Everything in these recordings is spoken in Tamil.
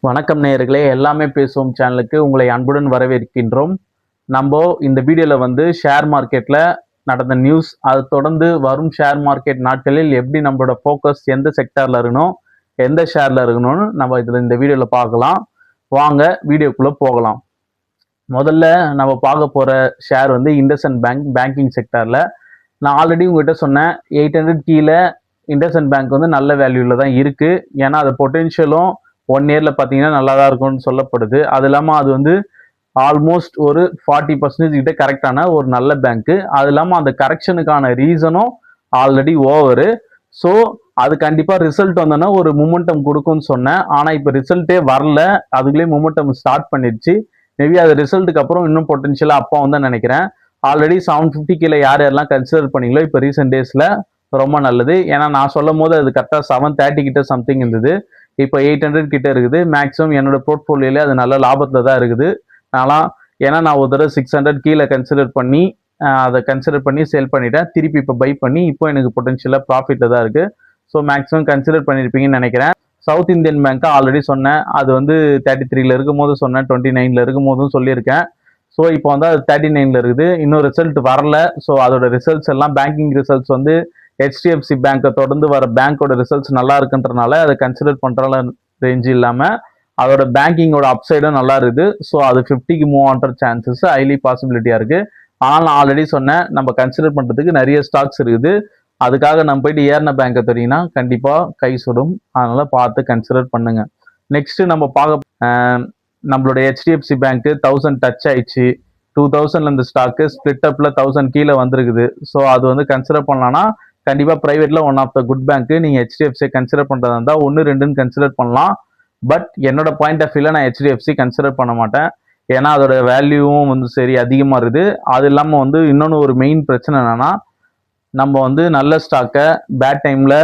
வணக்கம் நேயர்களே, எல்லாமே பேசுவோம் சேனலுக்கு உங்களை அன்புடன் வரவேற்கின்றோம். நம்ம இந்த வீடியோல வந்து ஷேர் மார்க்கெட்ல நடந்த நியூஸ், அது தொடர்ந்து வரும் ஷேர் மார்க்கெட் நாட்களில் எப்படி நம்மளோட ஃபோக்கஸ் எந்த செக்டார்ல இருக்கணும், எந்த ஷேர்ல இருக்கணும்னு நம்ம இந்த வீடியோல பார்க்கலாம். வாங்க வீடியோக்குள்ள போகலாம். முதல்ல நம்ம பார்க்க போற ஷேர் வந்து இண்டஸ்இண்ட் பேங்க், பேங்கிங் செக்டார்ல. நான் ஆல்ரெடி உங்ககிட்ட சொன்னேன், 800 கீழே இண்டஸ்இண்ட் பேங்க் வந்து நல்ல வேல்யூல தான் இருக்கு. ஏன்னா அது பொட்டென்ஷியலும் 1 இயர்ல பார்த்தீங்கன்னா நல்லா தான் இருக்கும்னு சொல்லப்படுது. அது இல்லாமல் அது வந்து ஆல்மோஸ்ட் ஒரு 40% கிட்ட கரெக்டான ஒரு நல்ல பேங்க்கு. அது இல்லாமல் அந்த கரெக்ஷனுக்கான ரீசனும் ஆல்ரெடி ஓவரு. ஸோ அது கண்டிப்பாக ரிசல்ட் வந்தோன்னா ஒரு மூமெண்டம் கொடுக்கும்னு சொன்னேன். ஆனால் இப்போ ரிசல்ட்டே வரல, அதுக்குள்ளே மூமெண்டம் ஸ்டார்ட் பண்ணிடுச்சு. மேபி அது ரிசல்ட்டுக்கு அப்புறம் இன்னும் பொட்டன்ஷியலாக அப்போ வந்து நினைக்கிறேன். ஆல்ரெடி 750 கீழே யார் யாரெல்லாம் கன்சிடர் பண்ணீங்களோ இப்போ ரீசெண்ட் டேஸில் ரொம்ப நல்லது. ஏன்னா நான் சொல்லும் போது அது கரெக்டாக 730 கிட்ட சம்திங் இருந்தது. இப்போ 800 கிட்ட இருக்குது. மேக்ஸிமம் என்னோட போர்ட்ஃபோலியோல அது நல்ல லாபத்தில் தான் இருக்குது. ஏன்னா நான் ஒரு தடவை 600 கீழே கன்சிடர் பண்ணி அதை கன்சிடர் பண்ணி சேல் பண்ணிட்டேன். திருப்பி இப்போ பை பண்ணி இப்போ எனக்கு பொட்டன்ஷியலாக ப்ராஃபிட்டில் தான் இருக்குது. ஸோ மேக்ஸிமம் கன்சிடர் பண்ணியிருப்பீங்கன்னு நினைக்கிறேன். சவுத் இந்தியன் பேங்க்கை ஆல்ரெடி சொன்னேன், அது வந்து 33ல இருக்கும் போது சொன்னேன், 29ல இருக்கும் போதும் சொல்லியிருக்கேன். ஸோ இப்போ வந்து அது 39ல இருக்குது. இன்னும் ரிசல்ட் வரல. ஸோ அதோட ரிசல்ட்ஸ் எல்லாம் பேங்கிங் ரிசல்ட்ஸ் வந்து ஹெச்டிஎஃப்சி பேங்கை தொடர்ந்து வர பேங்கோட ரிசல்ட்ஸ் நல்லா இருக்குன்றனால அதை கன்சிடர் பண்ணுற ரேஞ்சு இல்லாமல் அதோட பேங்கிங்கோட அப்சைடும் நல்லா இருக்குது. ஸோ அது 50க்கு மூவ் ஆன்ற சான்சஸ் ஹைலி பாசிபிலிட்டியாக இருக்குது. ஆனால் நான் ஆல்ரெடி சொன்னேன், நம்ம கன்சிடர் பண்ணுறதுக்கு நிறைய ஸ்டாக்ஸ் இருக்குது. அதுக்காக நம்ம போயிட்டு ஏறின பேங்கை தெரியுங்கன்னா கண்டிப்பாக கை சுடும். அதனால் பார்த்து கன்சிடர் பண்ணுங்க. நெக்ஸ்ட்டு நம்ம பார்க்க நம்மளோட ஹெச்டிஎஃப்சி பேங்க்கு 1000 டச் ஆயிடுச்சு. 2000 இந்த ஸ்டாக்கு ஸ்பிளிட் அப்பில் 1000 கீழே வந்திருக்குது. ஸோ அது வந்து கன்சிடர் பண்ணலான்னா கண்டிப்பாக ப்ரைவேட்டில் ஒன் ஆஃப் த குட் பேங்க்கு. நீங்கள் ஹெச்டிஎஃப்சியை கன்சிடர் பண்ணுறதா இருந்தால் 1, 2ன்னு கன்சிடர் பண்ணலாம். பட் என்னோட பாயிண்ட் ஆஃப் வியூவில் நான் ஹெச்டிஎஃப்சி கன்சிடர் பண்ண மாட்டேன். ஏன்னா அதோட வேல்யூவும் வந்து சரி அதிகமாக இருக்குது. அது இல்லாமல் வந்து இன்னொன்று ஒரு மெயின் பிரச்சனை என்னென்னா, நம்ம வந்து நல்ல ஸ்டாக்கை பேட் டைமில்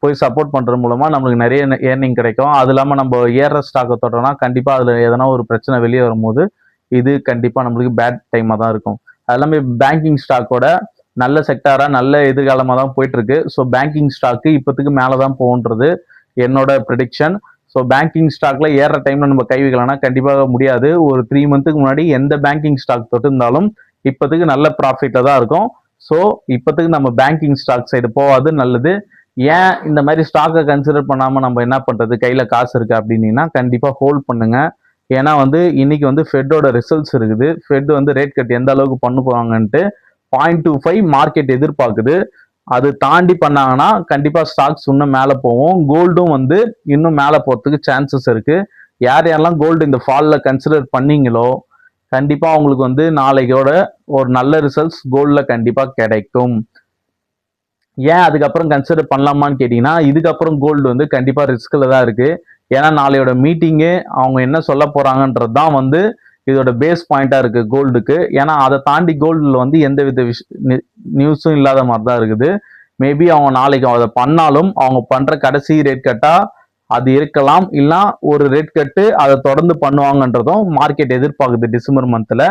போய் சப்போர்ட் பண்ணுறது மூலமாக நம்மளுக்கு நிறைய ஏர்னிங் கிடைக்கும். அது இல்லாமல் நம்ம ஏற ஸ்டாக்கை தொட்டோம்னா கண்டிப்பாக அதில் எதனா ஒரு பிரச்சனை வெளியே வரும்போது இது கண்டிப்பாக நம்மளுக்கு பேட் டைமாக தான் இருக்கும். அது இல்லாமல் பேங்கிங் ஸ்டாக்கோட நல்ல செக்டாராக நல்ல எதிர்காலமாக தான் போயிட்டுருக்கு. ஸோ பேங்கிங் ஸ்டாக்கு இப்போத்துக்கு மேலே தான் போகுன்றது என்னோட ப்ரெடிக்ஷன். ஸோ பேங்கிங் ஸ்டாக்ல ஏற டைமில் நம்ம கை வைக்கலாம்னா கண்டிப்பாக முடியாது. ஒரு 3 மந்த்துக்கு முன்னாடி எந்த பேங்கிங் ஸ்டாக் தொட்டு இருந்தாலும் இப்போத்துக்கு நல்ல ப்ராஃபிட்டில் தான் இருக்கும். ஸோ இப்போத்துக்கு நம்ம பேங்கிங் ஸ்டாக் சைடு போகாது நல்லது. ஏன் இந்த மாதிரி ஸ்டாக்கை கன்சிடர் பண்ணாமல் நம்ம என்ன பண்ணுறது, கையில் காசு இருக்குது அப்படின்னீங்கன்னா கண்டிப்பாக ஹோல்ட் பண்ணுங்க. ஏன்னா வந்து இன்னைக்கு வந்து ஃபெட்டோட ரிசல்ட்ஸ் இருக்குது. ஃபெட் வந்து ரேட் கட் எந்த அளவுக்கு பண்ண போவாங்கன்ட்டு 0.25 மார்க்கெட் எதிர்பார்க்குது. அது தாண்டி பண்ணாங்கன்னா கண்டிப்பாக ஸ்டாக்ஸ் இன்னும் மேலே போகும். கோல்டும் வந்து இன்னும் மேலே போகிறதுக்கு சான்சஸ் இருக்குது. யார் யாரெல்லாம் கோல்டு இந்த ஃபாலில் கன்சிடர் பண்ணீங்களோ கண்டிப்பாக அவங்களுக்கு வந்து நாளைக்கோட ஒரு நல்ல ரிசல்ட்ஸ் கோல்டில் கண்டிப்பாக கிடைக்கும். ஏன் அதுக்கப்புறம் கன்சிடர் பண்ணலாமான்னு கேட்டிங்கன்னா, இதுக்கப்புறம் கோல்டு வந்து கண்டிப்பாக ரிஸ்கில் தான் இருக்குது. ஏன்னா நாளையோட மீட்டிங்கு அவங்க என்ன சொல்ல போகிறாங்கன்றது தான் வந்து இதோட பேஸ் பாயிண்டாக இருக்குது கோல்டுக்கு. ஏன்னா அதை தாண்டி கோல்டில் வந்து எந்த வித நியூஸும் இல்லாத மாதிரி தான் இருக்குது. மேபி அவங்க நாளைக்கு அதை பண்ணாலும் அவங்க பண்ணுற கடைசி ரேட் கட்டாக அது இருக்கலாம், இல்லை ஒரு ரேட் கட்டு அதை தொடர்ந்து பண்ணுவாங்கன்றதும் மார்க்கெட் எதிர்பார்க்குது டிசம்பர் மந்தில்.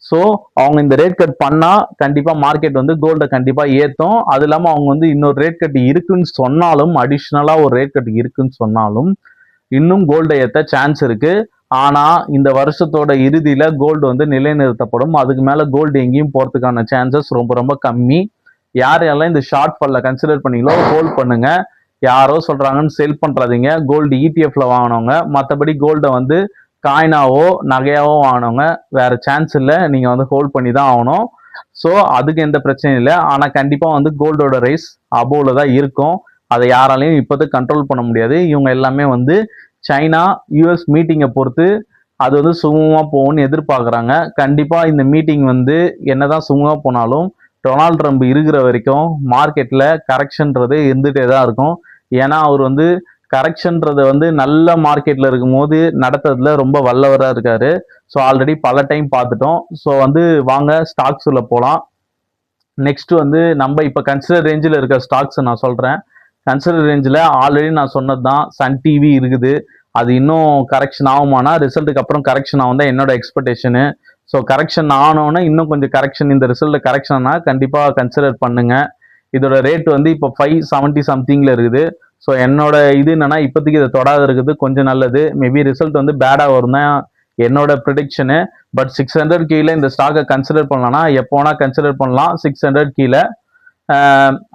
ஸோ அவங்க இந்த ரேட் கட் பண்ணால் கண்டிப்பாக மார்க்கெட் வந்து கோல்டை கண்டிப்பாக ஏற்றும். அது இல்லாமல் அவங்க வந்து இன்னொரு ரேட் கட் இருக்குன்னு சொன்னாலும், அடிஷ்னலாக ஒரு ரேட் கட் இருக்குன்னு சொன்னாலும் இன்னும் கோல்டை ஏற்ற சான்ஸ் இருக்குது. ஆனால் இந்த வருஷத்தோட இறுதியில் கோல்டு வந்து நிலைநிறுத்தப்படும். அதுக்கு மேலே கோல்டு எங்கேயும் போகிறதுக்கான சான்சஸ் ரொம்ப ரொம்ப கம்மி. யார் யாரெல்லாம் இந்த ஷார்ட் ஃபாலில் கன்சிடர் பண்ணீங்களோ ஹோல்ட் பண்ணுங்க. யாரோ சொல்கிறாங்கன்னு செல் பண்ணுறாதீங்க. கோல்டு இடிஎஃப்ல வாங்கினவங்க, மற்றபடி கோல்டை வந்து காயினாவோ நகையாவோ வாங்கினவங்க வேற சான்ஸ் இல்லை. நீங்கள் வந்து ஹோல்ட் பண்ணி தான் ஆகணும். ஸோ அதுக்கு எந்த பிரச்சனையும் இல்லை. ஆனால் கண்டிப்பாக வந்து கோல்டோட ரைஸ் அபோவில் தான் இருக்கும். அதை யாராலையும் இப்போதைக்கு கண்ட்ரோல் பண்ண முடியாது. இவங்க எல்லாமே வந்து சைனா யூஎஸ் மீட்டிங்கை பொறுத்து அது வந்து சுமூகமாக போகும்னு எதிர்பார்க்குறாங்க. கண்டிப்பாக இந்த மீட்டிங் வந்து என்னதான் சுமூகமாக போனாலும் டொனால்ட் ட்ரம்ப் இருக்கிற வரைக்கும் மார்க்கெட்டில் கரெக்ஷன்றது இருந்துகிட்டே தான் இருக்கும். ஏன்னா அவர் வந்து கரெக்ஷன்றது வந்து நல்ல மார்க்கெட்டில் இருக்கும்போது நடத்துறதுல ரொம்ப வல்லவராக இருக்காரு. ஸோ ஆல்ரெடி பல டைம் பார்த்துட்டோம். ஸோ வந்து வாங்க ஸ்டாக்ஸ் உள்ள போகலாம். நெக்ஸ்ட் வந்து நம்ம இப்போ கன்சிடர் ரேஞ்சில் இருக்க ஸ்டாக்ஸ் நான் சொல்கிறேன். கன்சிடர் ரேஞ்சில் ஆல்ரெடி நான் சொன்னது தான், சன் டிவி இருக்குது. அது இன்னும் கரெக்ஷன் ஆகுமானா ரிசல்ட்டுக்கு அப்புறம் கரெக்ஷன் ஆகும் தான் என்னோட எக்ஸ்பெக்டேஷனு. ஸோ கரெக்ஷன் ஆனோன்னா இன்னும் கொஞ்சம் கரெக்ஷன், இந்த ரிசல்ட்டில் கரெக்ஷன்னா கண்டிப்பாக கன்சிடர் பண்ணுங்க. இதோட ரேட் வந்து இப்போ 570 சம்திங்கில் இருக்குது. ஸோ என்னோட இது என்னன்னா இப்போதைக்கு இதை தொடாத இருக்குது கொஞ்சம் நல்லது. மேபி ரிசல்ட் வந்து பேடாக வரும் தான் என்னோட ப்ரிடிக்ஷனு. பட் 600 கீழே இந்த ஸ்டாக்கை கன்சிடர் பண்ணலாம்னா எப்போ வேணா கன்சிடர் பண்ணலாம் 600 கீழே.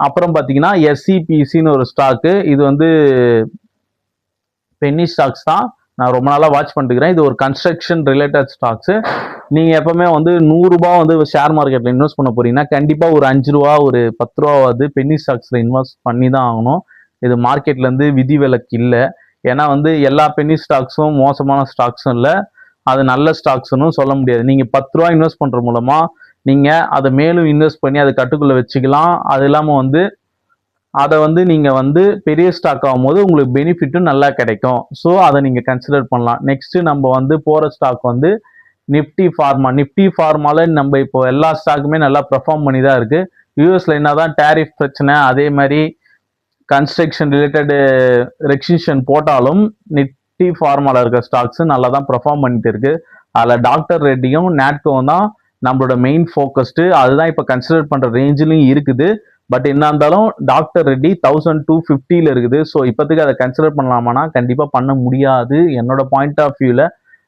அப்புறம் பார்த்தீங்கன்னா எஸ்சிபிசின்னு ஒரு ஸ்டாக்கு, இது வந்து பென்னி ஸ்டாக்ஸ் தான். நான் ரொம்ப நாளாக வாட்ச் பண்ணிருக்கிறேன். இது ஒரு கன்ஸ்ட்ரக்ஷன் ரிலேட்டட் ஸ்டாக்ஸு. நீங்கள் எப்பவுமே வந்து 100 ரூபாய் வந்து ஷேர் மார்க்கெட்டில் இன்வெஸ்ட் பண்ண போறீங்கன்னா கண்டிப்பாக ஒரு 5 ரூபா ஒரு 10 ரூபாவது பென்னி ஸ்டாக்ஸில் இன்வெஸ்ட் பண்ணி தான் ஆகணும். இது மார்க்கெட்லேருந்து விதிவிலக்கு இல்லை. ஏன்னா வந்து எல்லா பென்னி ஸ்டாக்ஸும் மோசமான ஸ்டாக்ஸும் இல்லை, அது நல்ல ஸ்டாக்ஸ்னு சொல்ல முடியாது. நீங்கள் 10 ரூபா இன்வெஸ்ட் பண்ணுற மூலமா நீங்கள் அதை மேலும் இன்வெஸ்ட் பண்ணி அதை கட்டுக்குள்ளே வச்சுக்கலாம். அது இல்லாமல் வந்து அதை வந்து நீங்கள் வந்து பெரிய ஸ்டாக் ஆகும்போது உங்களுக்கு பெனிஃபிட்டும் நல்லா கிடைக்கும். ஸோ அதை நீங்கள் கன்சிடர் பண்ணலாம். நெக்ஸ்ட் நம்ம வந்து போகிற ஸ்டாக் வந்து நிஃப்டி ஃபார்மா. நிஃப்டி ஃபார்மால நம்ம இப்போ எல்லா ஸ்டாக்குமே நல்லா பெர்ஃபார்ம் பண்ணி தான் இருக்கு. யூஎஸ்ல என்னதான் டேரிஃப் பிரச்சனை அதே மாதிரி கன்ஸ்ட்ரக்ஷன் ரிலேட்டடு ரெஸ்ட்ரிக்ஷன் போட்டாலும் நிஃப்டி ஃபார்மால இருக்க ஸ்டாக்ஸ் நல்லா தான் பெர்ஃபார்ம் பண்ணிட்டு இருக்கு. அதில் டாக்டர் ரெட்டியும் நாட்கோவும் தான் நம்மளோட மெயின் ஃபோக்கஸ்டு. அதுதான் இப்போ கன்சிடர் பண்ணுற ரேஞ்சிலையும் இருக்குது. பட் என்ன இருந்தாலும் டாக்டர் ரெட்டி 1250 இருக்குது. ஸோ இப்போதைக்கு அதை கன்சிடர் பண்ணலாமான்னா கண்டிப்பாக பண்ண முடியாது. என்னோட பாயிண்ட் ஆஃப் வியூவில்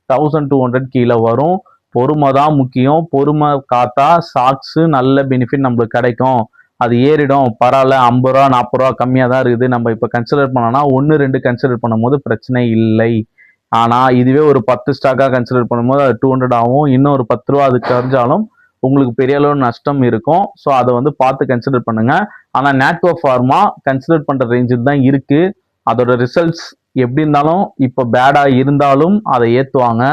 1200 கீழே வரும். பொறுமை தான் முக்கியம். பொறுமை காத்தா ஸ்டாக்ஸு நல்ல பெனிஃபிட் நம்மளுக்கு கிடைக்கும். அது ஏறிடும், பரவாயில்ல 50 ரூபா 40 ரூபா கம்மியாக தான் இருக்குது, நம்ம இப்போ கன்சிடர் பண்ணோம்னா 1-2 கன்சிடர் பண்ணும்போது பிரச்சனை இல்லை. ஆனால் இதுவே ஒரு 10 ஸ்டாக்காக கன்சிடர் பண்ணும்போது அது 200 ஆகும். இன்னும் ஒரு 10 ரூபா அது குறைஞ்சாலும் உங்களுக்கு பெரிய அளவு நஷ்டம் இருக்கும். ஸோ அதை வந்து பார்த்து கன்சிடர் பண்ணுங்க. ஆனால் நாட்கோ ஃபார்மா கன்சிடர் பண்ணுற ரேஞ்சில் தான் இருக்கு. அதோட ரிசல்ட்ஸ் எப்படி இருந்தாலும் இப்போ பேடாக இருந்தாலும் அதை ஏற்றுவாங்க,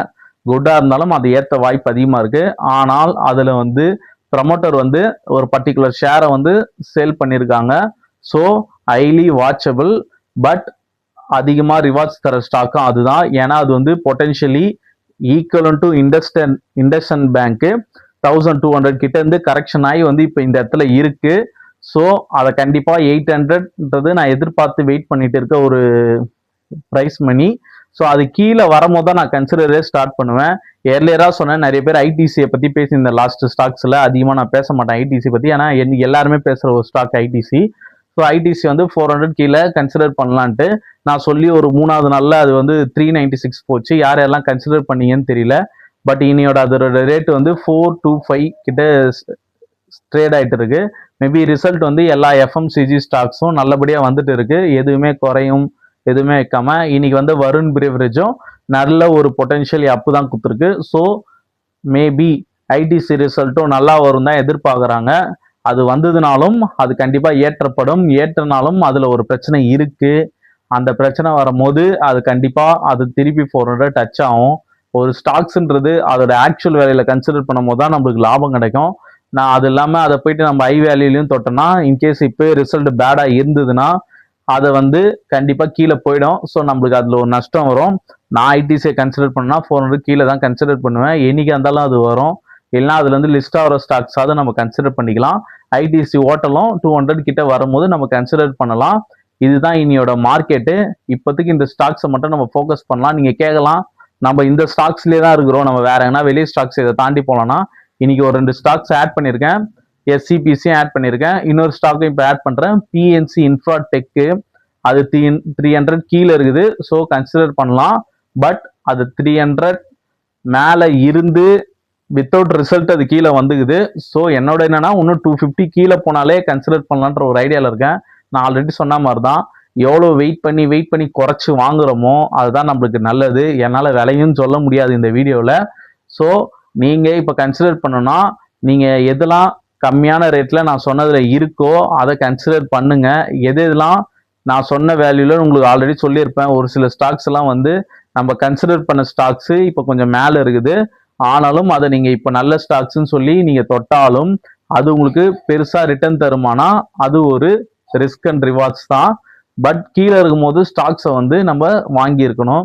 குட்டாக இருந்தாலும் அதை ஏற்ற வாய்ப்பு அதிகமாக இருக்கு. ஆனால் அதில் வந்து ப்ரமோட்டர் வந்து ஒரு பர்டிகுலர் ஷேரை வந்து சேல் பண்ணியிருக்காங்க. So highly watchable. பட் அதிகமாக ரிவார்ட்ஸ் தர ஸ்டாக்கும் அதுதான். ஏன்னா அது வந்து பொட்டென்ஷியலி ஈக்குவலன் டு இண்டஸ்இண்ட் பேங்க்கு 1200 கிட்ட இருந்து கரெக்ஷன் ஆகி வந்து இப்போ இந்த இடத்துல இருக்கு. ஸோ அதை கண்டிப்பாக 800ன்றது நான் எதிர்பார்த்து வெயிட் பண்ணிட்டு இருக்க ஒரு ப்ரைஸ் மணி. ஸோ அது கீழே வரும்போது தான் நான் கன்சிடரே ஸ்டார்ட் பண்ணுவேன். ஏர்லியராக சொன்னேன், நிறைய பேர் ஐடிசியை பற்றி பேசியிருந்த லாஸ்ட் ஸ்டாக்ஸில் அதிகமாக நான் பேச மாட்டேன் ஐடிசி பற்றி. ஏன்னா எல்லாருமே பேசுகிற ஒரு ஸ்டாக் ஐடிசி. ஸோ ஐடிசி வந்து 400 கீழே கன்சிடர் பண்ணலான்ட்டு நான் சொல்லி ஒரு 3வது நாளில் அது வந்து 396 போச்சு. யார் யாரெல்லாம் கன்சிடர் பண்ணீங்கன்னு தெரியல. பட் இனியோட அதோட ரேட் வந்து 425 கிட்ட ட்ரேட் ஆகிட்டு இருக்கு. மேபி ரிசல்ட் வந்து எல்லா எஃப்எம்சிஜி ஸ்டாக்ஸும் நல்லபடியாக வந்துட்டு இருக்கு. எதுவுமே குறையும் எதுவுமே வைக்காம இன்னைக்கு வந்து வருண் பிரிவரேஜும் நல்ல ஒரு பொட்டென்ஷியல் அப்பு தான் கொடுத்துருக்கு. ஸோ மேபி ஐடிசி ரிசல்ட்டும் நல்லா வரும் தான் எதிர்பார்க்குறாங்க. அது வந்ததுனாலும் அது கண்டிப்பாக ஏற்றப்படும். ஏற்றனாலும் அதில் ஒரு பிரச்சனை இருக்கு. அந்த பிரச்சனை வரும்போது அது கண்டிப்பாக அது திருப்பி 400 டச் ஆகும். ஒரு ஸ்டாக்ஸ்ன்றது அதோட ஆக்சுவல் வேலையில் கன்சிடர் பண்ணும் போது தான் நம்மளுக்கு லாபம் கிடைக்கும். நான் அது இல்லாமல் அதை போயிட்டு நம்ம ஐ வேல்யூலையும் தொட்டோம்னா இன்கேஸ் இப்போ ரிசல்ட் பேடாக இருந்ததுன்னா அதை வந்து கண்டிப்பாக கீழே போயிடும். ஸோ நம்மளுக்கு அதில் ஒரு நஷ்டம் வரும். நான் ஐடிசியை கன்சிடர் பண்ணா 400 கீழே தான் கன்சிடர் பண்ணுவேன். என்னைக்கு இருந்தாலும் அது வரும். இல்லைனா அதுல இருந்து லிஸ்ட் ஆகிற ஸ்டாக்ஸாவது நம்ம கன்சிடர் பண்ணிக்கலாம். ஐடிசி ஓட்டலும் 200 கிட்ட வரும்போது நம்ம கன்சிடர் பண்ணலாம். இதுதான் இனியோட மார்க்கெட்டு. இப்போதைக்கு இந்த ஸ்டாக்ஸை மட்டும் நம்ம ஃபோக்கஸ் பண்ணலாம். நீங்க கேட்கலாம், நம்ம இந்த ஸ்டாக்ஸ்லேயே தான் இருக்கிறோம், நம்ம வேற எங்கன்னா வெளியே ஸ்டாக்ஸ் இதை தாண்டி போகலாம்னா இன்னைக்கு ஒரு 2 ஸ்டாக்ஸ் ஆட் பண்ணியிருக்கேன். எஸ்சிபிசியும் ஆட் பண்ணியிருக்கேன். இன்னொரு ஸ்டாக்கும் இப்போ ஆட் பண்ணுறேன், பிஎன்சி இன்ஃப்ராடெக்கு. அது 300 கீழே இருக்குது. ஸோ கன்சிடர் பண்ணலாம். பட் அது 300 மேலே இருந்து வித்தவுட் ரிசல்ட் அது கீழே வந்துக்குது. ஸோ என்னோட என்னன்னா இன்னும் 250 கீழே போனாலே கன்சிடர் பண்ணலான்ற ஒரு ஐடியாவில் இருக்கேன். நான் ஆல்ரெடி சொன்ன மாதிரி தான், எவ்வளோ வெயிட் பண்ணி குறைச்சி வாங்குறோமோ அதுதான் நம்மளுக்கு நல்லது. என்னால் விலையும் சொல்ல முடியாது இந்த வீடியோவில். ஸோ நீங்கள் இப்போ கன்சிடர் பண்ணணும்னா நீங்கள் எதெல்லாம் கம்மியான ரேட்டில் நான் சொன்னதில் இருக்கோ அதை கன்சிடர் பண்ணுங்க. எதெல்லாம் நான் சொன்ன வேல்யூல உங்களுக்கு ஆல்ரெடி சொல்லியிருப்பேன். ஒரு சில ஸ்டாக்ஸ் எல்லாம் வந்து நம்ம கன்சிடர் பண்ண ஸ்டாக்ஸு இப்போ கொஞ்சம் மேலே இருக்குது. ஆனாலும் அதை நீங்கள் இப்போ நல்ல ஸ்டாக்ஸ்ன்னு சொல்லி நீங்கள் தொட்டாலும் அது உங்களுக்கு பெருசாக ரிட்டர்ன் தருமானா அது ஒரு ரிஸ்க் அண்ட் ரிவார்ட்ஸ் தான். பட் கீழே இருக்கும்போது ஸ்டாக்ஸை வந்து நம்ம வாங்கியிருக்கணும்.